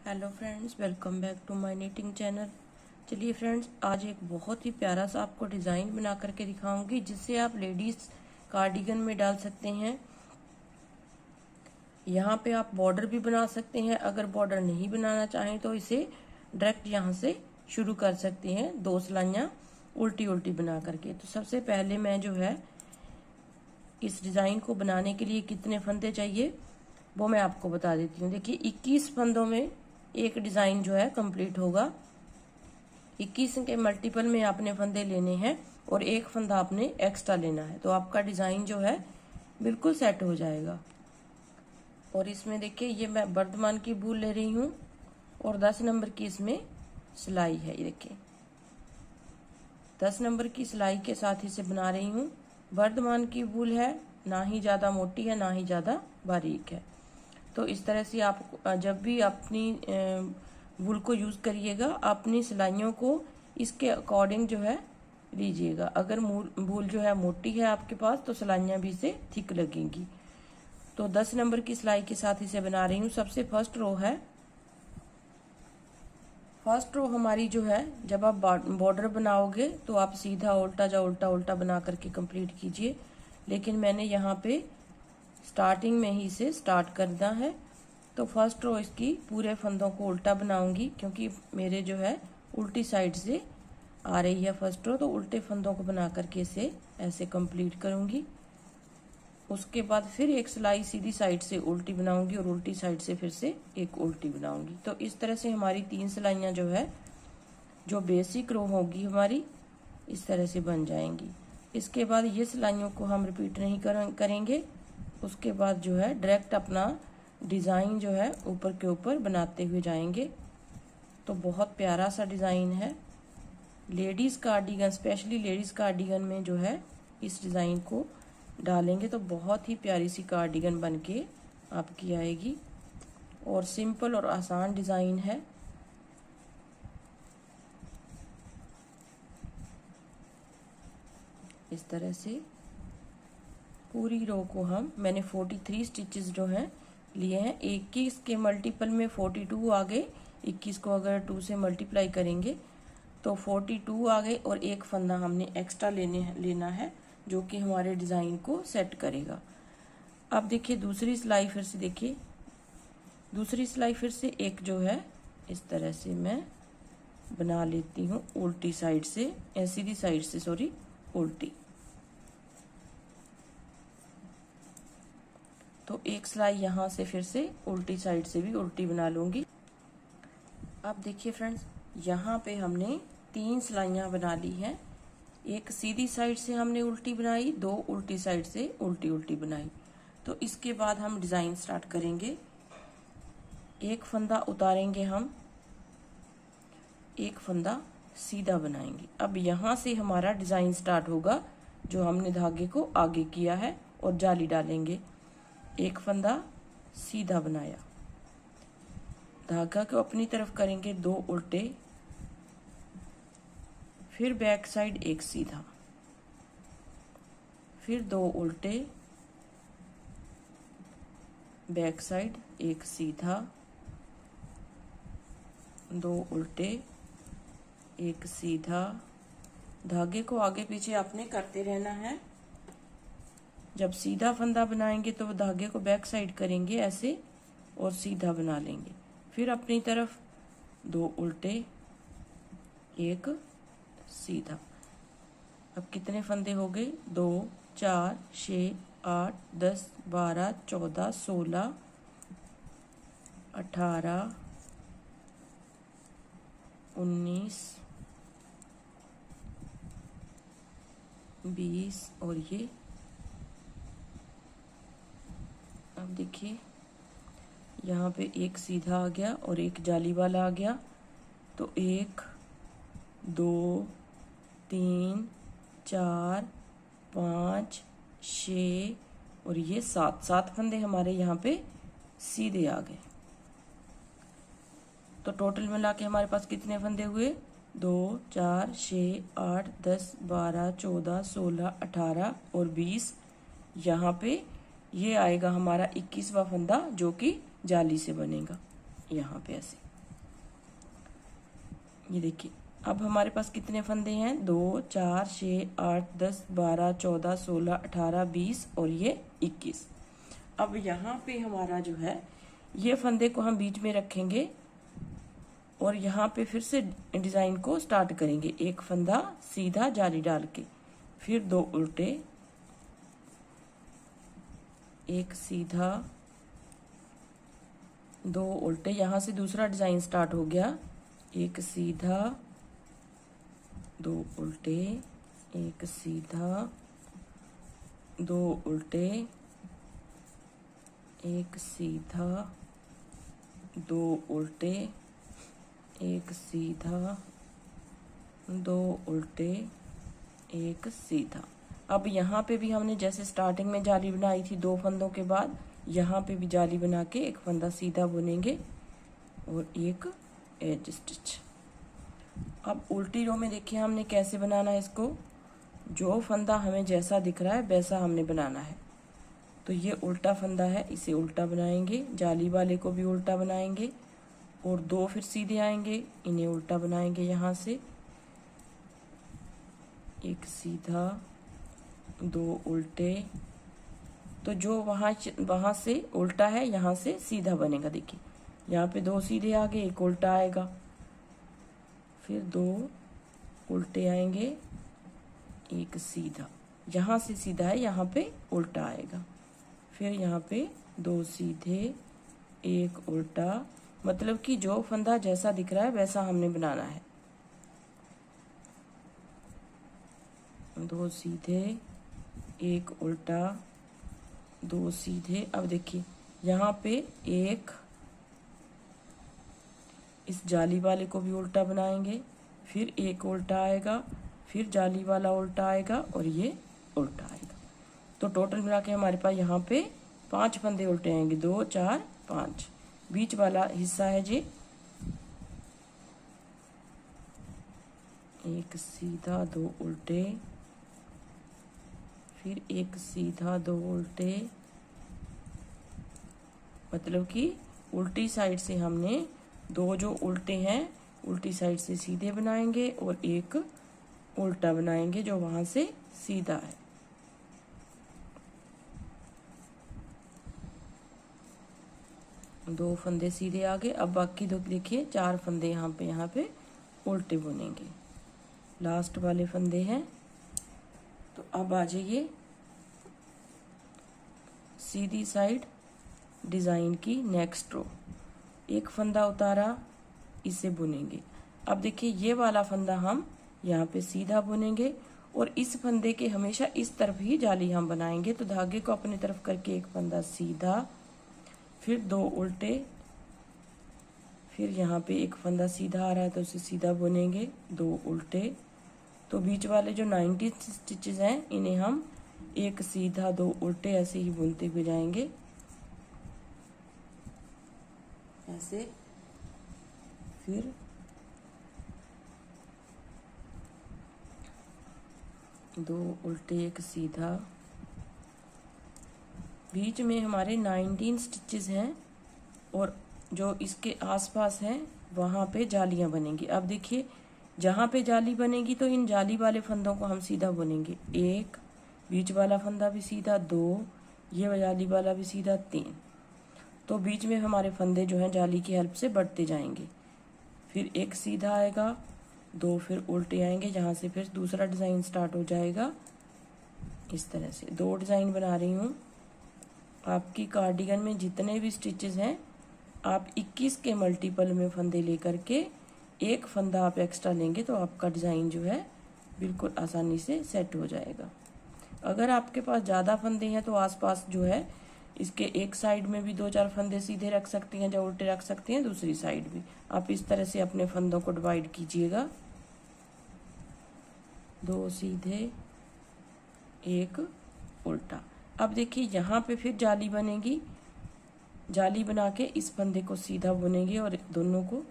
Hello friends, welcome back to my knitting channel. चलिए friends, आज एक बहुत ही प्यारा सा आपको डिज़ाइन बना करके दिखाऊंगी जिससे आप लेडीज़ कार्डिगन में डाल सकते हैं। यहाँ पे आप बॉर्डर भी बना सकते हैं। अगर बॉर्डर नहीं बनाना चाहें तो इसे डायरेक्ट यहाँ से शुरू कर सकते हैं, 2 सिलाइयाँ उल्टी उल्टी बना करके। तो सबसे पहले मैं जो है इस डिज़ाइन को बनाने के लिए कितने फंदे चाहिए वो मैं आपको बता देती हूँ। देखिए 21 फंदों में एक डिज़ाइन जो है कंप्लीट होगा। 21 के मल्टीपल में आपने फंदे लेने हैं और एक फंदा आपने एक्स्ट्रा लेना है, तो आपका डिज़ाइन जो है बिल्कुल सेट हो जाएगा। और इसमें देखिए ये मैं वर्धमान की वूल ले रही हूँ और 10 नंबर की इसमें सिलाई है। ये देखिए 10 नंबर की सिलाई के साथ इसे बना रही हूँ। वर्धमान की वूल है, ना ही ज़्यादा मोटी है ना ही ज़्यादा बारीक है। तो इस तरह से आप जब भी अपनी वूल को यूज़ करिएगा, अपनी सिलाइयों को इसके अकॉर्डिंग जो है लीजिएगा। अगर वूल जो है मोटी है आपके पास तो सिलाइयाँ भी इसे थिक लगेंगी। तो 10 नंबर की सिलाई के साथ इसे बना रही हूँ। सबसे फर्स्ट रो है। फर्स्ट रो हमारी जो है, जब आप बॉर्डर बनाओगे तो आप सीधा उल्टा या उल्टा उल्टा बना करके कंप्लीट कीजिए, लेकिन मैंने यहाँ पे स्टार्टिंग में ही इसे स्टार्ट करना है। तो फर्स्ट रो इसकी पूरे फंदों को उल्टा बनाऊंगी, क्योंकि मेरे जो है उल्टी साइड से आ रही है फर्स्ट रो, तो उल्टे फंदों को बना करके इसे ऐसे कंप्लीट करूंगी। उसके बाद फिर एक सिलाई सीधी साइड से उल्टी बनाऊंगी और उल्टी साइड से फिर से एक उल्टी बनाऊंगी। तो इस तरह से हमारी 3 सिलाइयाँ जो है, जो बेसिक रो होगी हमारी, इस तरह से बन जाएंगी। इसके बाद ये सिलाइयों को हम रिपीट नहीं करेंगे। उसके बाद जो है डायरेक्ट अपना डिज़ाइन जो है ऊपर के ऊपर बनाते हुए जाएंगे। तो बहुत प्यारा सा डिज़ाइन है। Ladies cardigan, specially ladies cardigan में जो है इस डिज़ाइन को डालेंगे तो बहुत ही प्यारी सी कार्डिगन बनके आपकी आएगी। और सिंपल और आसान डिज़ाइन है। इस तरह से पूरी रो को मैंने 43 स्टिचेस जो हैं लिए हैं। 21 के मल्टीपल में 42 आ गए। 21 को अगर 2 से मल्टीप्लाई करेंगे तो 42 आ गए और एक फंदा हमने एक्स्ट्रा लेना है, जो कि हमारे डिज़ाइन को सेट करेगा। अब देखिए दूसरी सिलाई फिर से, देखिए दूसरी सिलाई फिर से एक जो है इस तरह से मैं बना लेती हूँ उल्टी साइड से, सीधी साइड से सॉरी उल्टी। तो एक सिलाई यहाँ से फिर से उल्टी साइड से भी उल्टी बना लूंगी। अब देखिए फ्रेंड्स, यहाँ पे हमने 3 सिलाइयाँ बना ली हैं। एक सीधी साइड से हमने उल्टी बनाई, 2 उल्टी साइड से उल्टी उल्टी बनाई। तो इसके बाद हम डिज़ाइन स्टार्ट करेंगे। एक फंदा उतारेंगे हम, एक फंदा सीधा बनाएंगे। अब यहाँ से हमारा डिज़ाइन स्टार्ट होगा, जो हमने धागे को आगे किया है, और जाली डालेंगे। एक फंदा सीधा बनाया, धागा को अपनी तरफ करेंगे 2 उल्टे, फिर बैक साइड एक सीधा, फिर 2 उल्टे, बैक साइड एक सीधा, 2 उल्टे, एक सीधा। धागे को आगे पीछे आपने करते रहना है। जब सीधा फंदा बनाएंगे तो धागे को बैक साइड करेंगे ऐसे और सीधा बना लेंगे। फिर अपनी तरफ 2 उल्टे, एक सीधा। अब कितने फंदे हो गए? 2, 4, 6, 8, 10, 12, 14, 16, 18, 19, 20 और ये। अब देखिए यहाँ पे एक सीधा आ गया और एक जाली वाला आ गया। तो 1, 2, 3, 4, 5, 6 और ये 7 फंदे हमारे यहाँ पे सीधे आ गए। तो टोटल मिला के हमारे पास कितने फंदे हुए? 2, 4, 6, 8, 10, 12, 14, 16, 18 और 20। यहाँ पे ये आएगा हमारा 21वां फंदा, जो कि जाली से बनेगा यहाँ पे ऐसे। ये देखिए अब हमारे पास कितने फंदे हैं, 2 4 6 8 10 12 14 16 18 20 और ये 21। अब यहाँ पे हमारा जो है ये फंदे को हम बीच में रखेंगे और यहाँ पे फिर से डिजाइन को स्टार्ट करेंगे। एक फंदा सीधा जाली डाल के, फिर 2 उल्टे, एक सीधा, 2 उल्टे, यहाँ से दूसरा डिजाइन स्टार्ट हो गया। एक सीधा, 2 उल्टे, एक सीधा, 2 उल्टे, एक सीधा, 2 उल्टे, एक सीधा, 2 उल्टे, एक सीधा। अब यहाँ पे भी हमने जैसे स्टार्टिंग में जाली बनाई थी 2 फंदों के बाद, यहाँ पे भी जाली बना के एक फंदा सीधा बुनेंगे और एक एज स्टिच। अब उल्टी रो में देखिए हमने कैसे बनाना है इसको, जो फंदा हमें जैसा दिख रहा है वैसा हमने बनाना है। तो ये उल्टा फंदा है, इसे उल्टा बनाएंगे, जाली वाले को भी उल्टा बनाएंगे और 2 फिर सीधे आएंगे, इन्हें उल्टा बनाएंगे। यहाँ से एक सीधा, 2 उल्टे, तो जो वहाँ से उल्टा है यहाँ से सीधा बनेगा। देखिए यहाँ पे 2 सीधे आ गए, एक उल्टा आएगा, फिर 2 उल्टे आएंगे, एक सीधा, यहाँ से सीधा है यहाँ पे उल्टा आएगा, फिर यहाँ पे 2 सीधे, एक उल्टा, मतलब कि जो फंदा जैसा दिख रहा है वैसा हमने बनाना है। 2 सीधे, एक उल्टा, 2 सीधे। अब देखिए यहाँ पे एक, इस जाली वाले को भी उल्टा बनाएंगे, फिर एक उल्टा आएगा, फिर जाली वाला उल्टा आएगा और ये उल्टा आएगा। तो टोटल मिला के हमारे पास यहाँ पे 5 फंदे उल्टे आएंगे, 2 4 5। बीच वाला हिस्सा है जी, एक सीधा, 2 उल्टे, फिर एक सीधा, 2 उल्टे, मतलब कि उल्टी साइड से हमने 2 जो उल्टे हैं उल्टी साइड से सीधे बनाएंगे और एक उल्टा बनाएंगे जो वहां से सीधा है। दो फंदे सीधे आ गए। अब बाकी दो देखिए 4 फंदे यहाँ पे उल्टे बुनेंगे, लास्ट वाले फंदे हैं। तो अब आ जाइए सीधी साइड डिजाइन की नेक्स्ट रो, एक फंदा उतारा, इसे बुनेंगे। अब देखिए ये वाला फंदा हम यहाँ पे सीधा बुनेंगे और इस फंदे के हमेशा इस तरफ ही जाली हम बनाएंगे। तो धागे को अपनी तरफ करके एक फंदा सीधा, फिर 2 उल्टे, फिर यहाँ पे एक फंदा सीधा आ रहा है तो उसे सीधा बुनेंगे, 2 उल्टे। तो बीच वाले जो 90 स्टिचेस हैं इन्हें हम एक सीधा, 2 उल्टे ऐसे ही बुनते हुए जाएंगे, ऐसे। फिर दो उल्टे, एक सीधा। बीच में हमारे 19 स्टिचेस हैं और जो इसके आसपास हैं वहां पे जालियां बनेंगी। अब देखिए जहां पे जाली बनेगी तो इन जाली वाले फंदों को हम सीधा बुनेंगे, 1 बीच वाला फंदा भी सीधा, 2 ये जाली वाला भी सीधा, 3। तो बीच में हमारे फंदे जो हैं जाली की हेल्प से बढ़ते जाएंगे। फिर एक सीधा आएगा, 2 फिर उल्टे आएंगे, जहाँ से फिर दूसरा डिज़ाइन स्टार्ट हो जाएगा। इस तरह से 2 डिज़ाइन बना रही हूँ। आपकी कार्डिगन में जितने भी स्टिचेस हैं आप 21 के मल्टीपल में फंदे लेकर के एक फंदा आप एक्स्ट्रा लेंगे तो आपका डिज़ाइन जो है बिल्कुल आसानी से सेट हो जाएगा। अगर आपके पास ज़्यादा फंदे हैं तो आसपास जो है इसके एक साइड में भी 2-4 फंदे सीधे रख सकती हैं, या उल्टे रख सकती हैं, दूसरी साइड भी। आप इस तरह से अपने फंदों को डिवाइड कीजिएगा, 2 सीधे, 1 उल्टा। अब देखिए यहाँ पे फिर जाली बनेगी, जाली बना के इस फंदे को सीधा बुनेंगे और दोनों को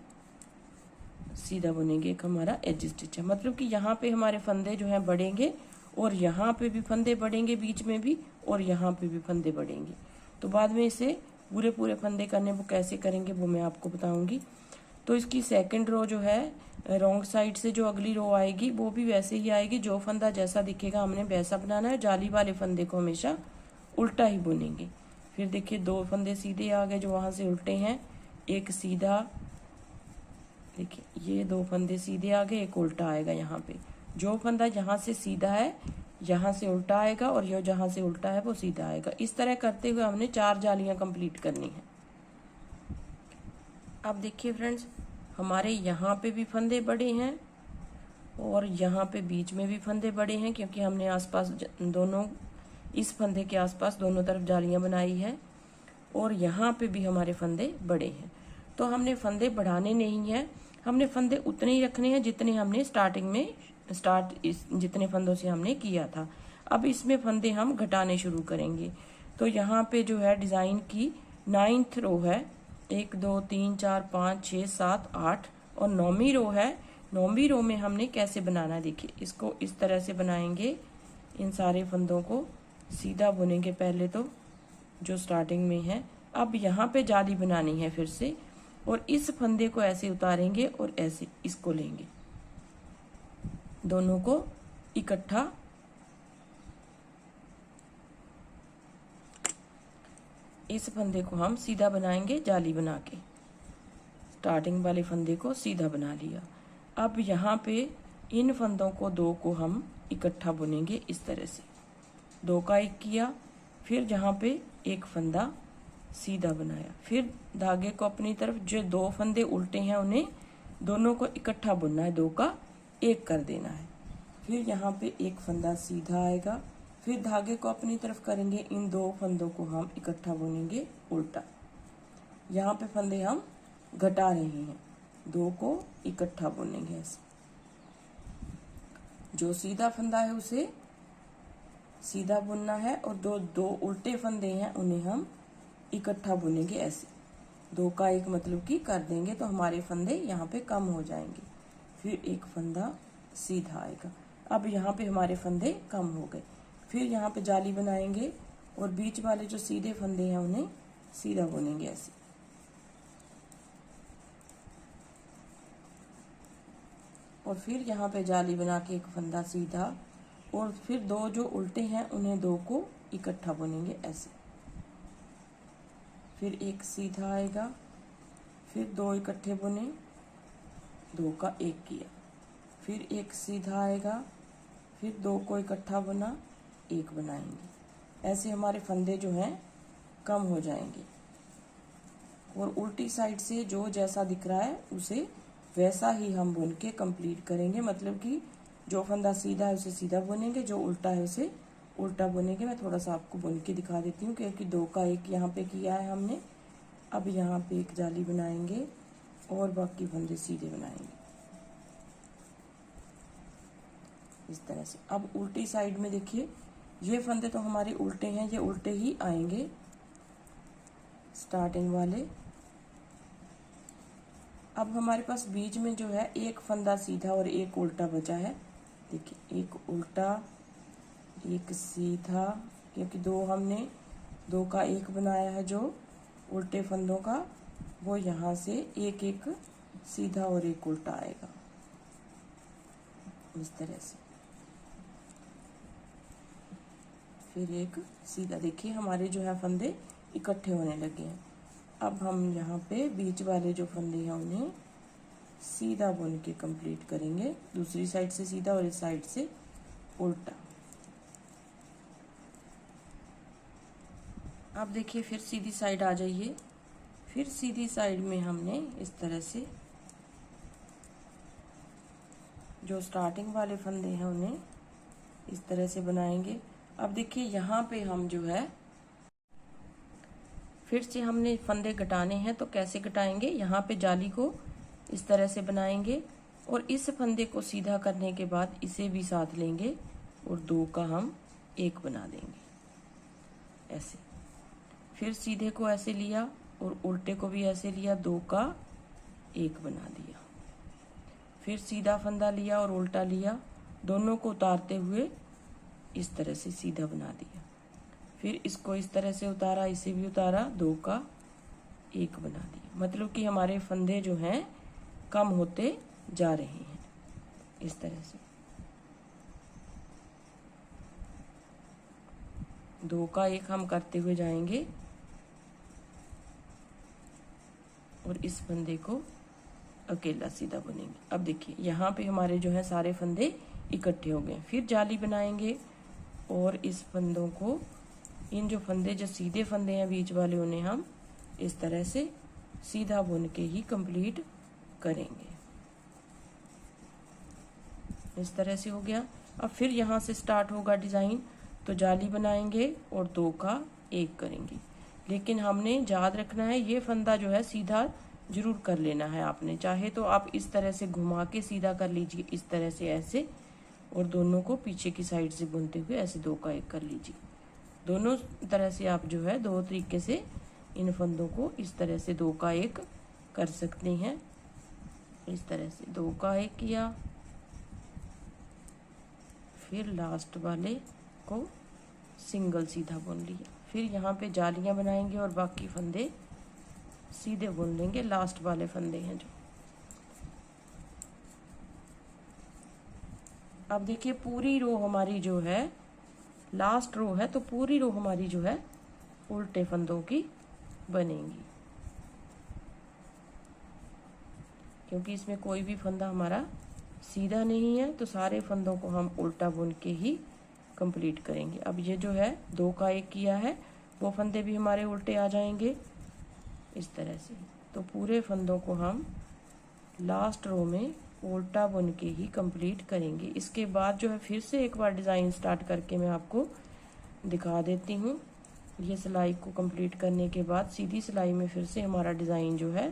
सीधा बुनेंगे। एक हमारा एज स्टिच है, मतलब कि यहाँ पे हमारे फंदे जो हैं बढ़ेंगे और यहाँ पे भी फंदे बढ़ेंगे बीच में भी, और यहाँ पे भी फंदे बढ़ेंगे। तो बाद में इसे पूरे फंदे करने वो कैसे करेंगे वो मैं आपको बताऊंगी। तो इसकी सेकंड रो जो है रॉन्ग साइड से जो अगली रो आएगी वो भी वैसे ही आएगी। जो फंदा जैसा दिखेगा हमने वैसा बनाना है। जाली वाले फंदे को हमेशा उल्टा ही बुनेंगे। फिर देखिए 2 फंदे सीधे आ गए जो वहां से उल्टे हैं, एक सीधा, देखिए ये 2 फंदे सीधे आ गए, एक उल्टा आएगा। यहाँ पे जो फंदा यहाँ से सीधा है यहाँ से उल्टा आएगा और ये जहाँ से उल्टा है वो सीधा आएगा। इस तरह करते हुए हमने 4 जालियां कंप्लीट करनी है। अब देखिए फ्रेंड्स, हमारे यहाँ पे भी फंदे बड़े हैं और यहाँ पे बीच में भी फंदे बड़े हैं, क्योंकि हमने आसपास दोनों, इस फंदे के आसपास दोनों तरफ जालियां बनाई है। और यहाँ पे भी हमारे फंदे बड़े हैं। तो हमने फंदे बढ़ाने नहीं है, हमने फंदे उतने ही रखने हैं जितने हमने स्टार्टिंग में जितने फंदों से हमने किया था। अब इसमें फंदे हम घटाने शुरू करेंगे। तो यहाँ पे जो है डिजाइन की 9th रो है, 1 2 3 4 5 6 7 8 और 9वीं रो है। 9वीं रो में हमने कैसे बनाना है, देखिए इसको इस तरह से बनाएंगे। इन सारे फंदों को सीधा बुनेंगे पहले तो, जो स्टार्टिंग में है। अब यहाँ पे जाली बनानी है फिर से, और इस फंदे को ऐसे उतारेंगे और ऐसे इसको लेंगे, दोनों को इकट्ठा इस फंदे को हम सीधा बनाएंगे जाली बना के। स्टार्टिंग वाले फंदे को सीधा बना लिया। अब यहाँ पे इन फंदों को 2 को हम इकट्ठा बुनेंगे इस तरह से, 2 का 1 किया, फिर जहाँ पे एक फंदा सीधा बनाया, फिर धागे को अपनी तरफ, जो 2 फंदे उल्टे हैं उन्हें दोनों को इकट्ठा बुनना है, 2 का 1 कर देना है। फिर यहाँ पे एक फंदा सीधा आएगा, फिर धागे को अपनी तरफ करेंगे, इन 2 फंदों को हम इकट्ठा बुनेंगे उल्टा। यहाँ पे फंदे हम घटा रहे हैं, 2 को इकट्ठा बुनेंगे ऐसे। जो सीधा फंदा है उसे सीधा बुनना है और 2 उल्टे फंदे हैं उन्हें हम इकट्ठा बुनेंगे ऐसे। 2 का 1 मतलब कि कर देंगे तो हमारे फंदे यहाँ पे कम हो जाएंगे। फिर एक फंदा सीधा आएगा। अब यहाँ पे हमारे फंदे कम हो गए। फिर यहाँ पे जाली बनाएंगे और बीच वाले जो सीधे फंदे हैं उन्हें सीधा बुनेंगे ऐसे। और फिर यहाँ पे जाली बना के एक फंदा सीधा, और फिर 2 जो उल्टे हैं उन्हें 2 को इकट्ठा बुनेंगे ऐसे। फिर एक सीधा आएगा, फिर 2 इकट्ठे बुने, 2 का 1 किया, फिर एक सीधा आएगा, फिर 2 को इकट्ठा बुना, 1 बनाएंगे। ऐसे हमारे फंदे जो हैं कम हो जाएंगे। और उल्टी साइड से जो जैसा दिख रहा है उसे वैसा ही हम बुन के कंप्लीट करेंगे। मतलब कि जो फंदा सीधा है उसे सीधा बुनेंगे, जो उल्टा है उसे उल्टा बुनेंगे। मैं थोड़ा सा आपको बुन के दिखा देती हूँ, क्योंकि 2 का 1 यहाँ पे किया है हमने। अब यहाँ पे एक जाली बनाएंगे और बाकी फंदे सीधे बनाएंगे इस तरह से। अब उल्टी साइड में देखिए, ये फंदे तो हमारे उल्टे हैं, ये उल्टे ही आएंगे स्टार्टिंग वाले। अब हमारे पास बीच में जो है एक फंदा सीधा और एक उल्टा बचा है। देखिए एक उल्टा एक सीधा, क्योंकि 2 हमने 2 का 1 बनाया है जो उल्टे फंदों का, वो यहाँ से एक एक सीधा और एक उल्टा आएगा इस तरह से। फिर एक सीधा, देखिए हमारे जो है फंदे इकट्ठे होने लगे हैं। अब हम यहाँ पे बीच वाले जो फंदे हैं उन्हें सीधा बुन के कंप्लीट करेंगे, दूसरी साइड से सीधा और इस साइड से उल्टा। अब देखिए फिर सीधी साइड आ जाइए। फिर सीधी साइड में हमने इस तरह से जो स्टार्टिंग वाले फंदे हैं उन्हें इस तरह से बनाएंगे। अब देखिए यहाँ पे हम जो है फिर से हमने फंदे घटाने हैं, तो कैसे घटाएंगे, यहाँ पे जाली को इस तरह से बनाएंगे और इस फंदे को सीधा करने के बाद इसे भी साथ लेंगे और 2 का हम 1 बना देंगे ऐसे। फिर सीधे को ऐसे लिया और उल्टे को भी ऐसे लिया, 2 का 1 बना दिया। फिर सीधा फंदा लिया और उल्टा लिया, दोनों को उतारते हुए इस तरह से सीधा बना दिया। फिर इसको इस तरह से उतारा, इसे भी उतारा, 2 का 1 बना दिया। मतलब कि हमारे फंदे जो हैं कम होते जा रहे हैं। इस तरह से 2 का 1 हम करते हुए जाएंगे और इस फंदे को अकेला सीधा बुनेंगे। अब देखिए यहाँ पे हमारे जो है सारे फंदे इकट्ठे हो गए। फिर जाली बनाएंगे और इस फंदों को, इन जो फंदे जो सीधे फंदे हैं बीच वाले, उन्हें हम इस तरह से सीधा बुन के ही कंप्लीट करेंगे। इस तरह से हो गया। अब फिर यहाँ से स्टार्ट होगा डिज़ाइन, तो जाली बनाएंगे और 2 का 1 करेंगे। लेकिन हमने याद रखना है ये फंदा जो है सीधा जरूर कर लेना है आपने। चाहे तो आप इस तरह से घुमा के सीधा कर लीजिए, इस तरह से ऐसे, और दोनों को पीछे की साइड से बुनते हुए ऐसे 2 का 1 कर लीजिए। दोनों तरह से आप जो है 2 तरीके से इन फंदों को इस तरह से 2 का 1 कर सकते हैं। इस तरह से 2 का 1 किया, फिर लास्ट वाले को सिंगल सीधा बुन लिया। फिर यहाँ पे जालियां बनाएंगे और बाकी फंदे सीधे बुन लेंगे। लास्ट वाले फंदे हैं जो। अब देखिए पूरी रो हमारी जो है, लास्ट रो है, तो पूरी रो हमारी जो है उल्टे फंदों की बनेगी, क्योंकि इसमें कोई भी फंदा हमारा सीधा नहीं है, तो सारे फंदों को हम उल्टा बुन के ही कंप्लीट करेंगे। अब ये जो है 2 का 1 किया है, वो फंदे भी हमारे उल्टे आ जाएंगे इस तरह से। तो पूरे फंदों को हम लास्ट रो में उल्टा बुन के ही कंप्लीट करेंगे। इसके बाद जो है फिर से एक बार डिज़ाइन स्टार्ट करके मैं आपको दिखा देती हूँ। ये सिलाई को कंप्लीट करने के बाद सीधी सिलाई में फिर से हमारा डिज़ाइन जो है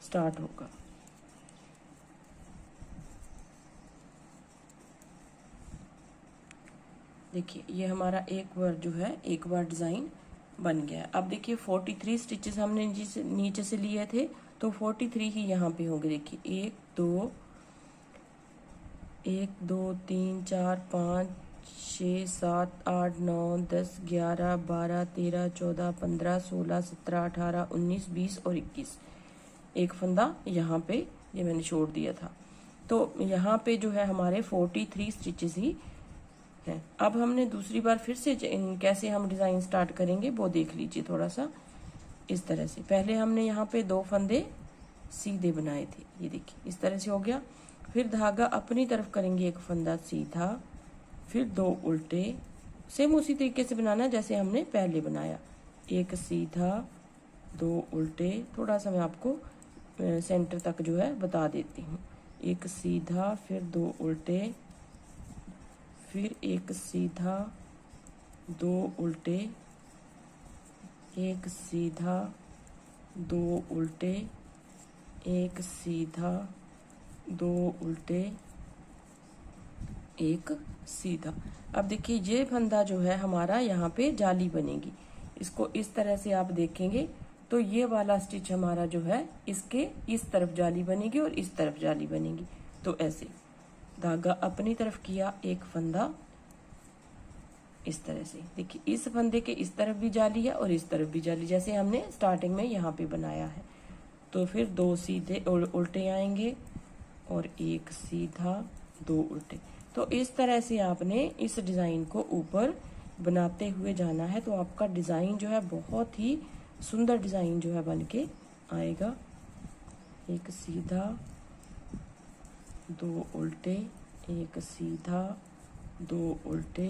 स्टार्ट होगा। देखिए ये हमारा एक बार डिज़ाइन बन गया। अब देखिए 43 स्टिचेस हमने नीचे से लिए थे, तो 43 ही यहाँ पे होंगे। देखिए 1 2 3 4 5 6 7 8 9 10 11 12 13 14 15 16 17 18 19 20 और 21। एक फंदा यहाँ पे ये मैंने छोड़ दिया था, तो यहाँ पे जो है हमारे 43 स्टिचेस ही है। अब हमने दूसरी बार फिर से कैसे हम डिज़ाइन स्टार्ट करेंगे वो देख लीजिए थोड़ा सा। इस तरह से पहले हमने यहाँ पे 2 फंदे सीधे बनाए थे, ये देखिए इस तरह से हो गया। फिर धागा अपनी तरफ करेंगे, एक फंदा सीधा, फिर 2 उल्टे, सेम उसी तरीके से बनाना है जैसे हमने पहले बनाया। एक सीधा 2 उल्टे, थोड़ा सा मैं आपको सेंटर तक जो है बता देती हूँ। एक सीधा, फिर 2 उल्टे, फिर एक सीधा 2 उल्टे, एक सीधा 2 उल्टे, एक सीधा 2 उल्टे, एक सीधा। अब देखिए ये फंदा जो है हमारा यहाँ पे जाली बनेगी। इसको इस तरह से आप देखेंगे तो ये वाला स्टिच हमारा जो है इसके इस तरफ जाली बनेगी और इस तरफ जाली बनेगी। तो ऐसे धागा अपनी तरफ किया, एक फंदा इस तरह से। देखिए इस फंदे के इस तरफ भी जाली है और इस तरफ भी जाली, जैसे हमने स्टार्टिंग में यहाँ पे बनाया है। तो फिर 2 सीधे उल्टे आएंगे और एक सीधा 2 उल्टे। तो इस तरह से आपने इस डिज़ाइन को ऊपर बनाते हुए जाना है, तो आपका डिज़ाइन जो है बहुत ही सुंदर डिज़ाइन जो है बन के आएगा। एक सीधा 2 उल्टे, एक सीधा 2 उल्टे,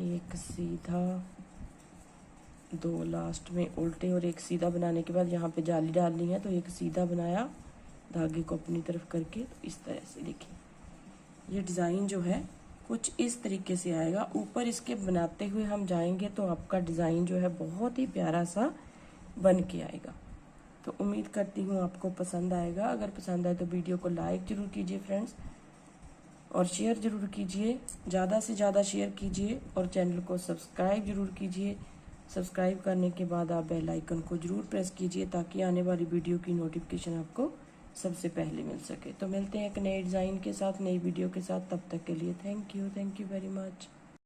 एक सीधा 2 लास्ट में उल्टे और एक सीधा बनाने के बाद यहाँ पे जाली डालनी है, तो एक सीधा बनाया धागे को अपनी तरफ करके। तो इस तरह से देखिए ये डिज़ाइन जो है कुछ इस तरीके से आएगा। ऊपर इसके बनाते हुए हम जाएंगे तो आपका डिज़ाइन जो है बहुत ही प्यारा सा बन के आएगा। तो उम्मीद करती हूँ आपको पसंद आएगा। अगर पसंद आए तो वीडियो को लाइक ज़रूर कीजिए फ्रेंड्स, और शेयर ज़रूर कीजिए, ज़्यादा से ज़्यादा शेयर कीजिए, और चैनल को सब्सक्राइब ज़रूर कीजिए। सब्सक्राइब करने के बाद आप बेल आइकन को ज़रूर प्रेस कीजिए ताकि आने वाली वीडियो की नोटिफिकेशन आपको सबसे पहले मिल सके। तो मिलते हैं एक नए डिज़ाइन के साथ, नई वीडियो के साथ। तब तक के लिए थैंक यू वेरी मच।